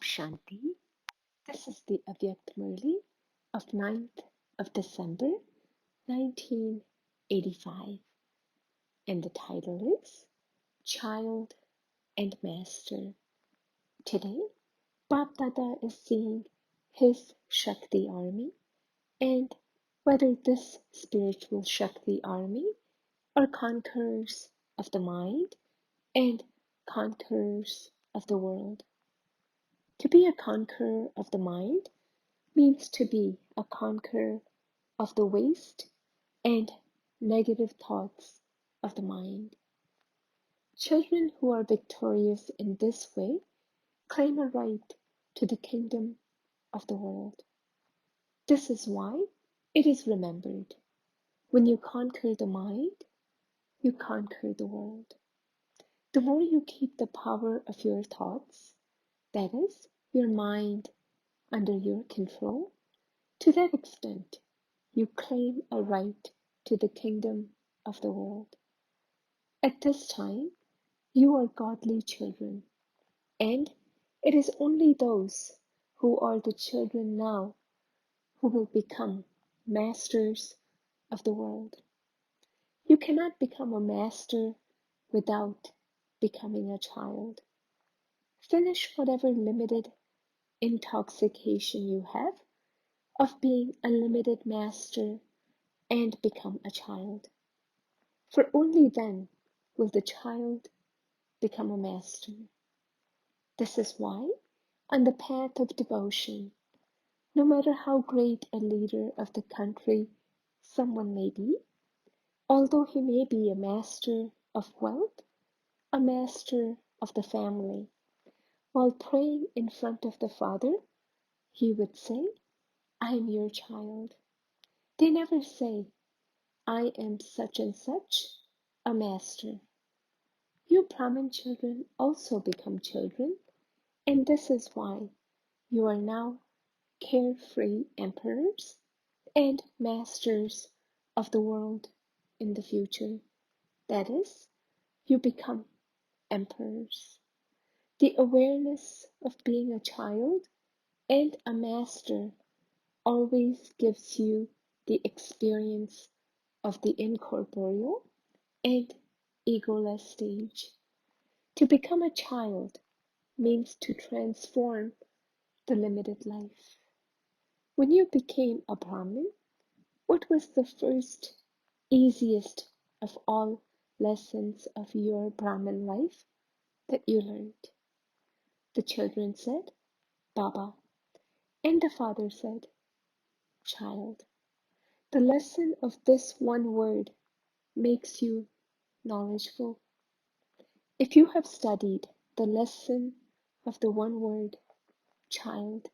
Shanti. This is the Avyakt Murli of 9th of December 1985, and the title is Child and Master. Today, Bap Dada is seeing his Shakti army and whether this spiritual Shakti army are conquerors of the mind and conquerors of the world. To be a conqueror of the mind means to be a conqueror of the waste and negative thoughts of the mind. Children who are victorious in this way claim a right to the kingdom of the world. This is why it is remembered. When you conquer the mind, you conquer the world. The more you keep the power of your thoughts, that is, your mind, under your control, to that extent, you claim a right to the kingdom of the world. At this time, you are godly children, and it is only those who are the children now who will become masters of the world. You cannot become a master without becoming a child. Finish whatever limited intoxication you have of being a limited master and become a child. For only then will the child become a master. This is why, on the path of devotion, no matter how great a leader of the country someone may be, although he may be a master of wealth, a master of the family, while praying in front of the Father, he would say, I am your child. They never say, I am such and such a master. You Brahmin children also become children, and this is why you are now carefree emperors and masters of the world in the future. That is, you become emperors. The awareness of being a child and a master always gives you the experience of the incorporeal and egoless stage. To become a child means to transform the limited life. When you became a Brahmin, what was the first, easiest of all lessons of your Brahmin life that you learned? The children said, Baba, and the father said, Child. The lesson of this one word makes you knowledgeable. If you have studied the lesson of the one word, child,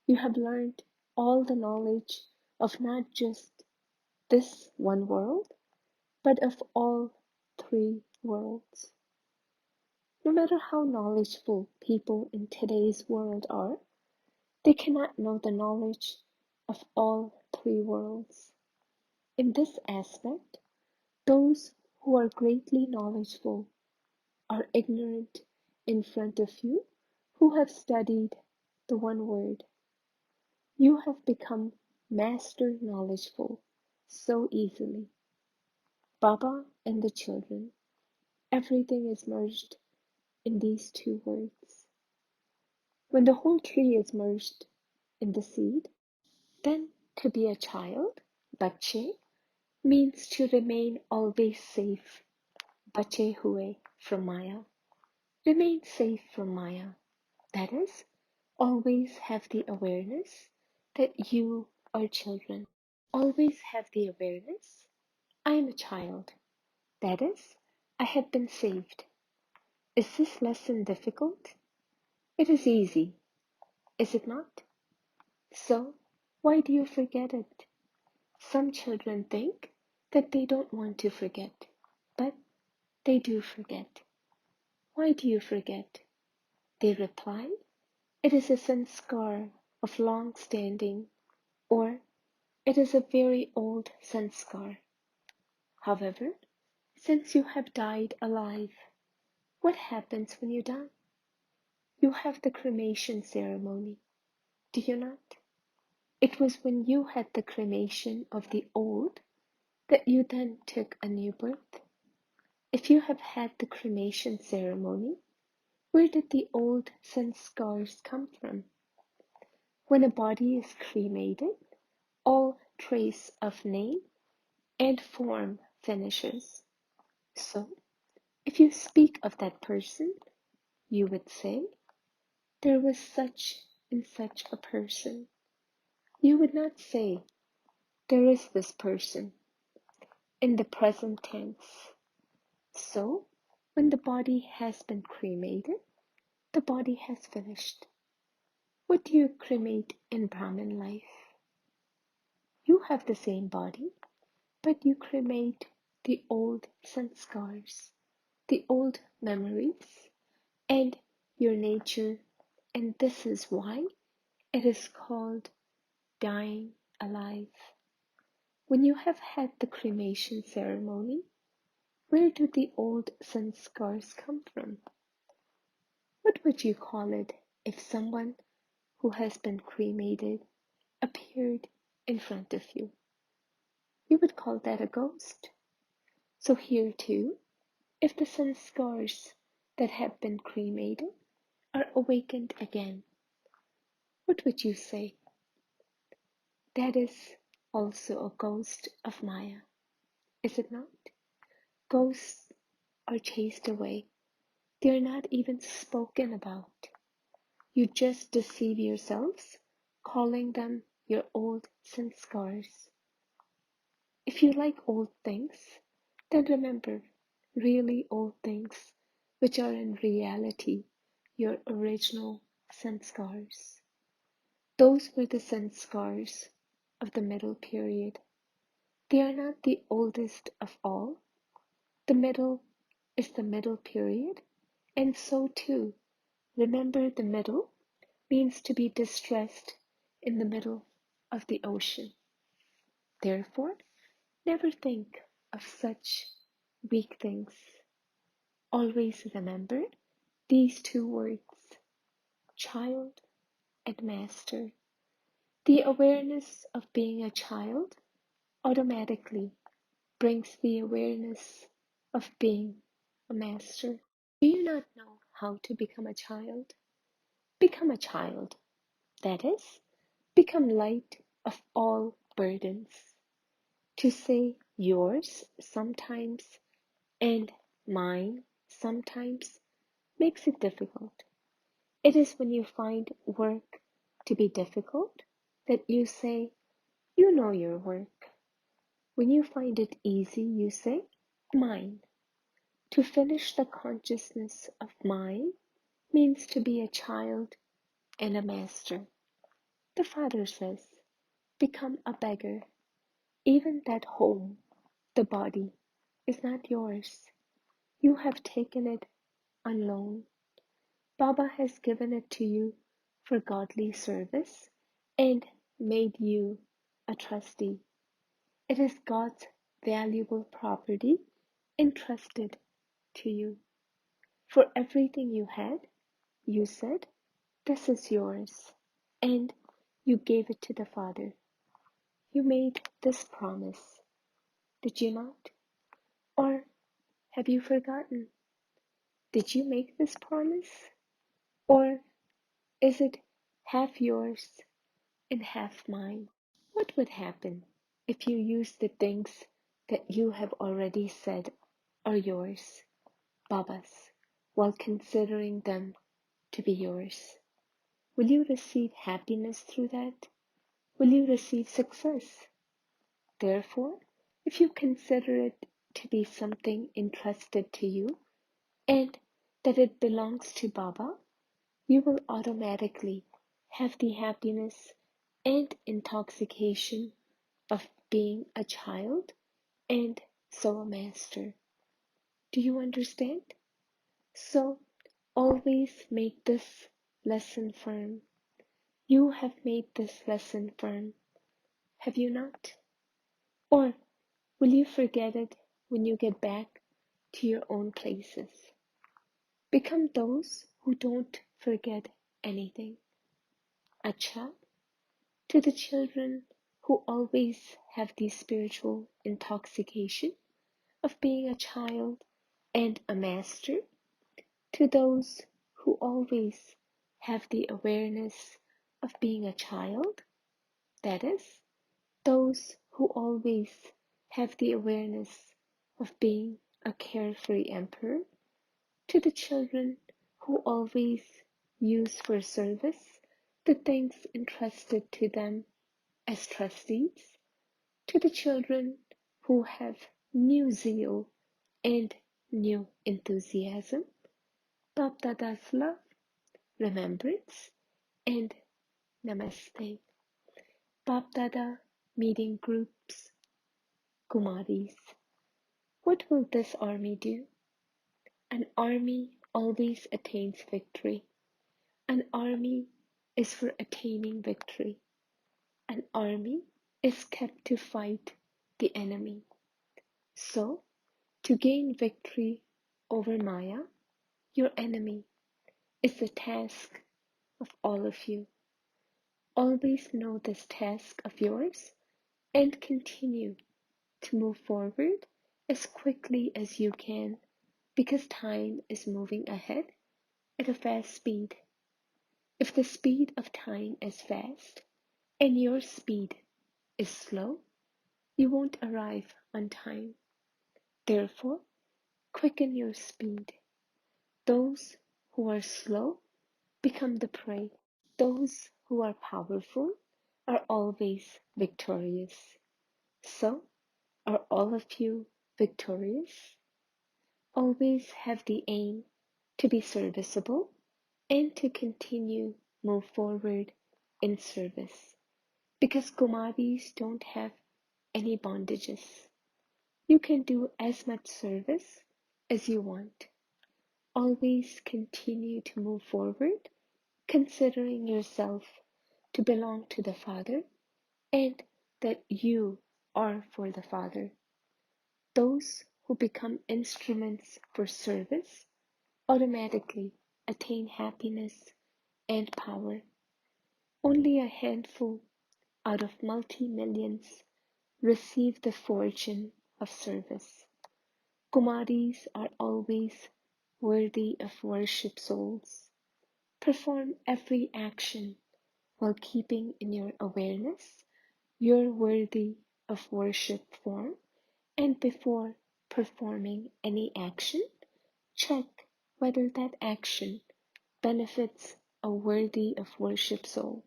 you have learned all the knowledge of not just this one world, but of all three worlds. No matter how knowledgeable people in today's world are, they cannot know the knowledge of all three worlds. In this aspect, those who are greatly knowledgeable are ignorant in front of you who have studied the one word. You have become master knowledgeable so easily. Baba and the children, everything is merged in these two words. When the whole tree is merged in the seed, then to be a child, bache, means to remain always safe, bache hue from Maya. Remain safe from Maya. That is, always have the awareness that you are children. Always have the awareness, I am a child. That is, I have been saved. Is this lesson difficult? It is easy, is it not? So, why do you forget it? Some children think that they don't want to forget, but they do forget. Why do you forget? They reply, it is a sanskar of long standing, or it is a very old sanskar. However, since you have died alive, what happens when you die? You have the cremation ceremony, do you not? It was when you had the cremation of the old that you then took a new birth. If you have had the cremation ceremony, where did the old sanskars come from? When a body is cremated, all trace of name and form finishes. So, if you speak of that person, you would say, there was such and such a person. You would not say, there is this person, in the present tense. So, when the body has been cremated, the body has finished. What do you cremate in Brahmin life? You have the same body, but you cremate the old sanskars, the old memories, and your nature, and this is why it is called dying alive. When you have had the cremation ceremony, where do the old sanskars come from? What would you call it if someone who has been cremated appeared in front of you? You would call that a ghost. So here too, if the sanskars that have been cremated are awakened again, what would you say? That is also a ghost of Maya, is it not? Ghosts are chased away. They are not even spoken about. You just deceive yourselves, calling them your old sanskars. If you like old things, then remember, really old things, which are in reality your original sanskars. Those were the sanskars of the middle period. They are not the oldest of all. The middle is the middle period, and so too, remember the middle means to be distressed in the middle of the ocean. Therefore, never think of such weak things. Always remember these two words, child and master. The awareness of being a child automatically brings the awareness of being a master. Do you not know how to become a child? Become a child. That is, become light of all burdens. To say yours sometimes and mine sometimes makes it difficult. It is when you find work to be difficult that you say, you know your work. When you find it easy, you say, mine. To finish the consciousness of mine means to be a child and a master. The Father says, become a beggar. Even that home, the body, is not yours. You have taken it on loan. Baba has given it to you for godly service and made you a trustee. It is God's valuable property entrusted to you. For everything you had, you said, this is yours, and you gave it to the Father. You made this promise, did you not? Or have you forgotten? Did you make this promise? Or is it half yours and half mine? What would happen if you use the things that you have already said are yours, Baba's, while considering them to be yours? Will you receive happiness through that? Will you receive success? Therefore, if you consider it to be something entrusted to you and that it belongs to Baba, you will automatically have the happiness and intoxication of being a child and so a master. Do you understand? So always make this lesson firm. You have made this lesson firm, have you not? Or will you forget it when you get back to your own places? Become those who don't forget anything. Acha, to the children who always have the spiritual intoxication of being a child and a master, to those who always have the awareness of being a child, that is, those who always have the awareness of being a carefree emperor, to the children who always use for service the things entrusted to them as trustees, to the children who have new zeal and new enthusiasm, Bap Dada's love, remembrance, and namaste. Bap Dada meeting groups, Kumaris. What will this army do? An army always attains victory. An army is for attaining victory. An army is kept to fight the enemy. So, to gain victory over Maya, your enemy, is the task of all of you. Always know this task of yours and continue to move forward as quickly as you can, because time is moving ahead at a fast speed. If the speed of time is fast and your speed is slow, you won't arrive on time. Therefore, quicken your speed. Those who are slow become the prey. Those who are powerful are always victorious. So, are all of you victorious? Always have the aim to be serviceable and to continue move forward in service, because Kumaris don't have any bondages. You can do as much service as you want. Always continue to move forward, considering yourself to belong to the Father and that you are for the Father. Those who become instruments for service automatically attain happiness and power. Only a handful out of multi-millions receive the fortune of service. Kumaris are always worthy of worship souls. Perform every action while keeping in your awareness your worthy of worship form, and before performing any action, check whether that action benefits a worthy of worship soul.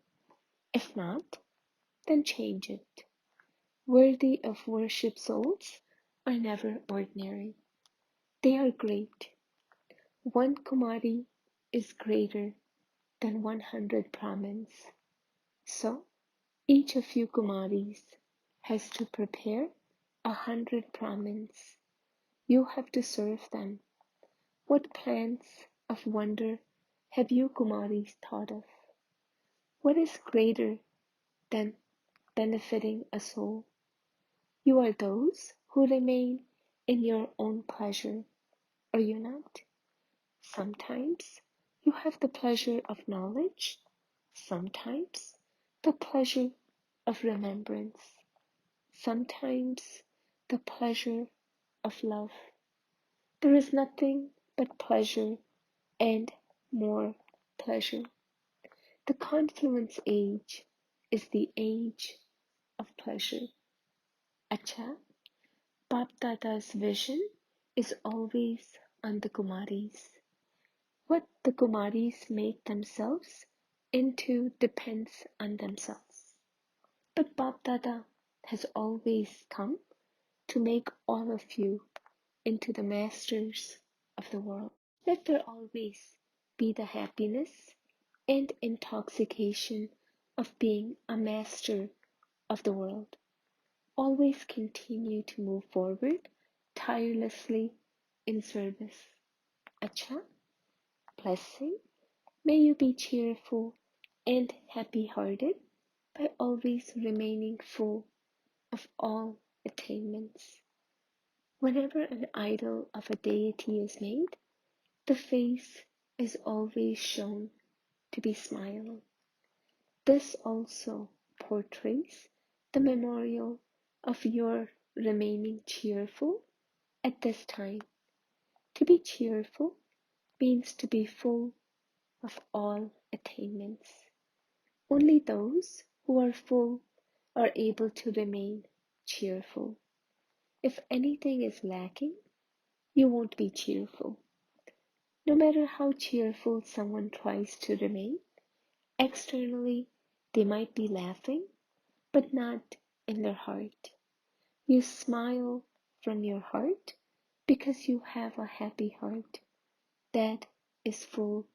If not, then change it. Worthy of worship souls are never ordinary. They are great. One Kumari is greater than 100 Brahmins. So, each of you Kumaris has to prepare 100 Brahmins. You have to serve them. What plans of wonder have you Kumaris thought of? What is greater than benefiting a soul? You are those who remain in your own pleasure, are you not? Sometimes you have the pleasure of knowledge, sometimes the pleasure of remembrance, sometimes the pleasure of love. There is nothing but pleasure and more pleasure. The confluence age is the age of pleasure. Acha, Bap Dada's vision is always on the Kumaris. What the Kumaris make themselves into depends on themselves. But Bap Dada has always come to make all of you into the masters of the world. Let there always be the happiness and intoxication of being a master of the world. Always continue to move forward tirelessly in service. Acha, blessing. May you be cheerful and happy-hearted by always remaining full of all attainments. Whenever an idol of a deity is made, the face is always shown to be smiling. This also portrays the memorial of your remaining cheerful at this time. To be cheerful means to be full of all attainments. Only those who are full are able to remain cheerful. If anything is lacking, you won't be cheerful. No matter how cheerful someone tries to remain, externally they might be laughing, but not in their heart. You smile from your heart because you have a happy heart that is full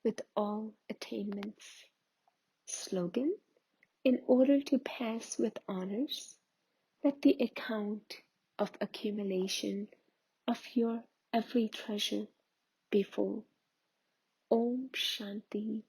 with all attainments. Slogan: in order to pass with honors, let the account of accumulation of your every treasure be full. Om Shanti